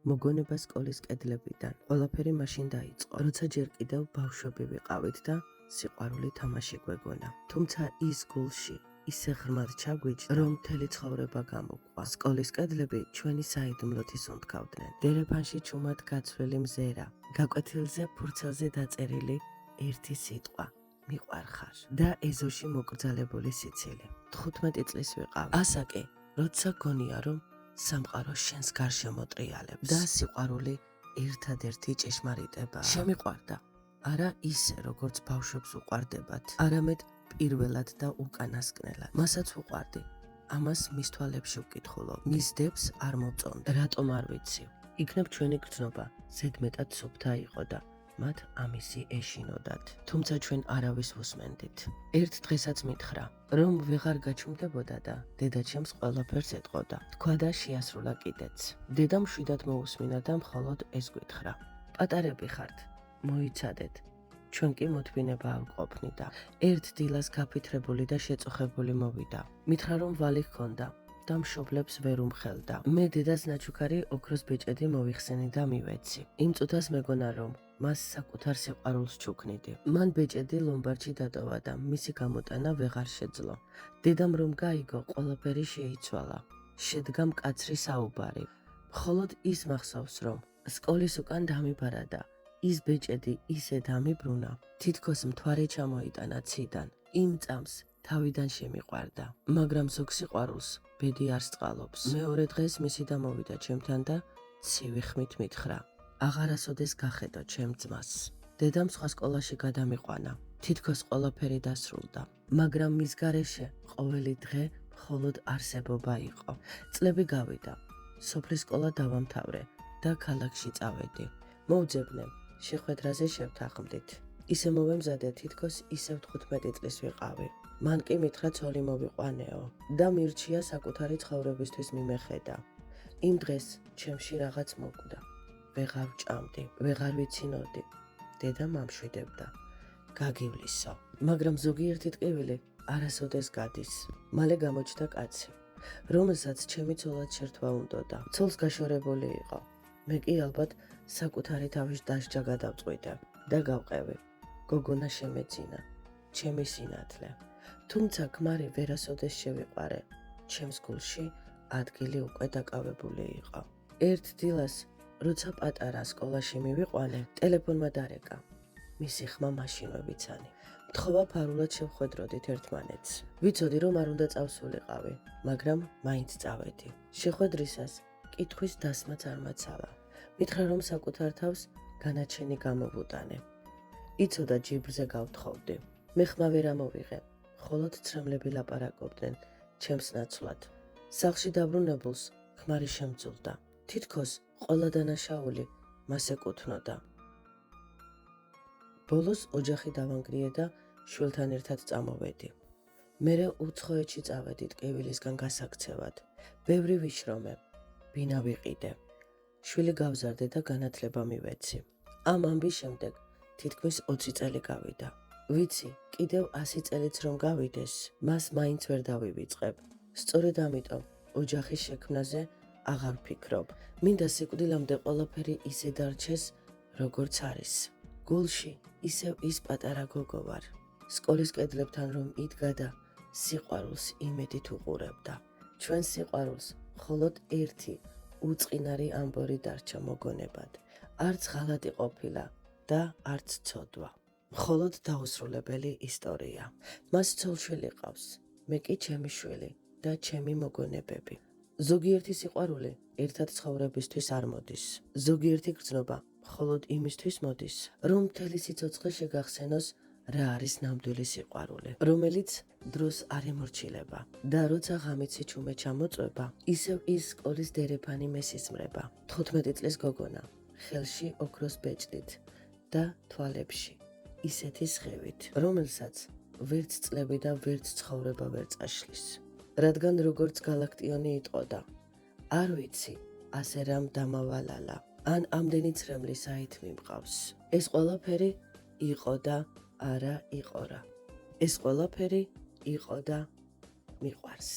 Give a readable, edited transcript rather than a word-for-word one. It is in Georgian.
მოგონება სკოლის კედლებიდან. ყველაფერი მაშინ დაიწყო, როცა ჯერ კიდევ ბავშვები ვიყავით და სიყვარული თამაში გვეგონა. თუმცა ის გულში ისე ღრმად ჩაგვიჯდა, რომ მთელი ცხოვრება გამოყვა. სკოლის კედლები ჩვენი საიდუმლოდ ისუნთქავდნენ. დერეფანში ჩუმად გაცვლილი მზერა, გაკვეთილზე ფურცელზე დაწერილი ერთი სიტყვა. მიყვარხარ და ეზოში მოკრძალებული სიცილი. 15 წლის ვიყავ. ასაკი, როცა გონია რომ სამყარო შენს გარშემო ტრიალებს და სიყვარული ერთადერთი ჭეშმარიტება. შემიყვარდა. არა ისე, როგორც ბავშვებს უყვარდებათ, არამედ პირველად და უკანასკნელად. მასაც უყვარდი. ამას მის თვალებში ვკითხულობ. მის დებს არ მოვწონთ. რატომ არ ვიცი. იქნებ ჩვენი გრძნობა ზედმეტად სუფთა იყო და მათ ამისი ეშინოდათ. თუმცა ჩვენ არავის უსმენდით. ერთ დღესაც მითხრა, რომ ვეღარ გაჩუმდებოდა და დედაჩემს ყველაფერს ეტყოდა. თქვა და შეასრულა კიდეც. დედამ მშვიდად მოусმინა და მხოლოდ ეს გითხრა. პატარები ხართ, მოიცადეთ. ჩვენ კი მოთმინება ავყოფნი და ერთ დილას გაფითრებული და შეწუხებული მოვიდა. მითხრა რომ ვალი ჰქონდა და მშობლებს ვერ უმხელდა. მე დედას ნაჩუქარი ოქროს ბეჭედი მოვიხსენი და მივეცი. იმ წუთას მეგონა რომ მას საკუთარ სიყვარულს ჩუქნიდი. მან ბეჭედი ლომბარდში დატოვა და მისი გამოტანა ვეღარ შეძლო. დედამ რომ გაიგო, ყველაფერი შეიცვალა. შედგა მკაცრი საუბარი. მხოლოდ ის მახსოვს რომ სკოლის უკან დამიბარა და ის ბეჭედი ისე დამიბრუნა, თითქოს მთვარე ჩამოიტანა ციდან. იმ წამს თავიდან შემიყვარდა, მაგრამ ზოგ სიყვარულს ბედი არ სწყალობს. მეორე დღეს მისი დამოვიდა ჩემთან და ცივი ხმით მითხრა, აღარასოდეს გახედო ჩემ ძმას. დედამ სხვა სკოლაში გადამიყვანა. თითქოს ყველაფერი დასრულდა, მაგრამ მის გარეშე ყოველი დღე მხოლოდ არსებობა იყო. წლები გავიდა, სოფლის სკოლა დავამთავრე და ქალაქში წავედი. მოვძებნე, შეხვედრაზე შევთანხმდით. ისე მოვემზადე, თითქოს ისევ 15 წლის ვიყავი. მან კი მითხრა ცოლი მოვიყვანეო და მირჩია საკუთარი ცხოვრებისთვის მიმეხედა. იმ დღეს ჩემში რაღაც მოკვდა. ვეღარ ვჭამდი, ვეღარ ვიცინოდი. დედა მამშვიდებდა. გაგივლისო. მაგრამ ზოგიერთი ტკივილი არასოდეს გადის. მალე გამოჩნდა კაცი, რომელსაც ჩემი ცოლად შერთვა უნდოდა. ცოლს გაშორებული იყო. მე კი ალბათ საკუთარი თავის დასჯა გადავწყვიტე და გავყევი. გოგონა შემეძინა, ჩემი სინათლე. თუმცა ქმარი ვერასოდეს შევიყვარე. ჩემს გულში ადგილი უკვე დაკავებული იყო. ერთ დილას, როცა პატარა სკოლაში მივიყვანე, ტელეფონმა დარეკა. მისი ხმა მაშინვე ვიცანი. მთხოვა ფარულად შევხვედროდით ერთმანეთს. ვიცოდი რომ არ უნდა წავსულიყავი, მაგრამ მაინც წავედი. შეხვედრისას კითხვის დასმაც არ მაცალა. მითხრა რომ საკუთარ თავს განაჩენი გამოვუტანე. იცოდა ჯიბრზე გავთხოვდი. მე ხმა ვერ ამოვიღე, მხოლოდ ცრემლები ლაპარაკობდნენ ჩემს ნაცვლად. სახლში დაბრუნებულს ქმარი შემძულდა. თითქოს ყველა დანაშაული მას ეკუთვნოდა. ბოლოს ოჯახი დავანგრიე და შვილთან ერთად წამოვედი. მერე უცხოეთში წავედი ტკივილისგან გასაქცევად. ბევრი ვიშრომე, ბინა ვიყიდე. შვილი გავზარდე და განათლება მივეცი. ამ ამბის შემდეგ თითქმის 20 წელი გავიდა. ვიცი, კიდევ 100 წელიც რომ გავიდეს, მას მაინც ვერ დავივიწყებ. სწორედ ამიტომ ოჯახის შექმნაზე აღარ ვფიქრობ. მინდა სიკვდილამდე ყველაფერი ისე დარჩეს, როგორც არის. გულში ისევ ის პატარა გოგო ვარ. სკოლის კედლებთან რომ იდგა და სიყვარულს იმედით უყურებდა. ჩვენ სიყვარულს მხოლოდ ერთი უწყინარი ამბორი დარჩა მოგონებად. არც ღალატი ყოფილა და არც ცოდვა. მხოლოდ დაუსრულებელი ისტორია. მას ცოლ-შვილი ყავს, მე კი ჩემი შვილი და ჩემი მოგონებები. ზოგიერთი სიყვარული ერთად ცხოვრებისთვის არ მოდის. ზოგიერთი გრძნობა მხოლოდ იმისთვის მოდის, რომ მთელი სიცოცხლე შეგახსენოს რა არის ნამდვილი სიყვარული, რომელიც დროს არ ემორჩილება და როცა ღამით სიჩუმე ჩამოწვება, ისევ ის სკოლის დერეფანი მესიზმრება. 15 წლის გოგონა, ხელში ოქროს ბეჭდით და თვალებში ისეთი სხივით, რომელსაც ვერც წლები და ვერც ცხოვრება ვერ წაშლის. რადგან როგორც გალაქტიონი იტყოდა, არ ვიცი, ასე რამ დამავალალა, ან ამდენი ცრემლი საით მიმყავს. ეს ყველაფერი იყო და არა იყო რა. ეს ყველაფერი იყო და მიყვარს.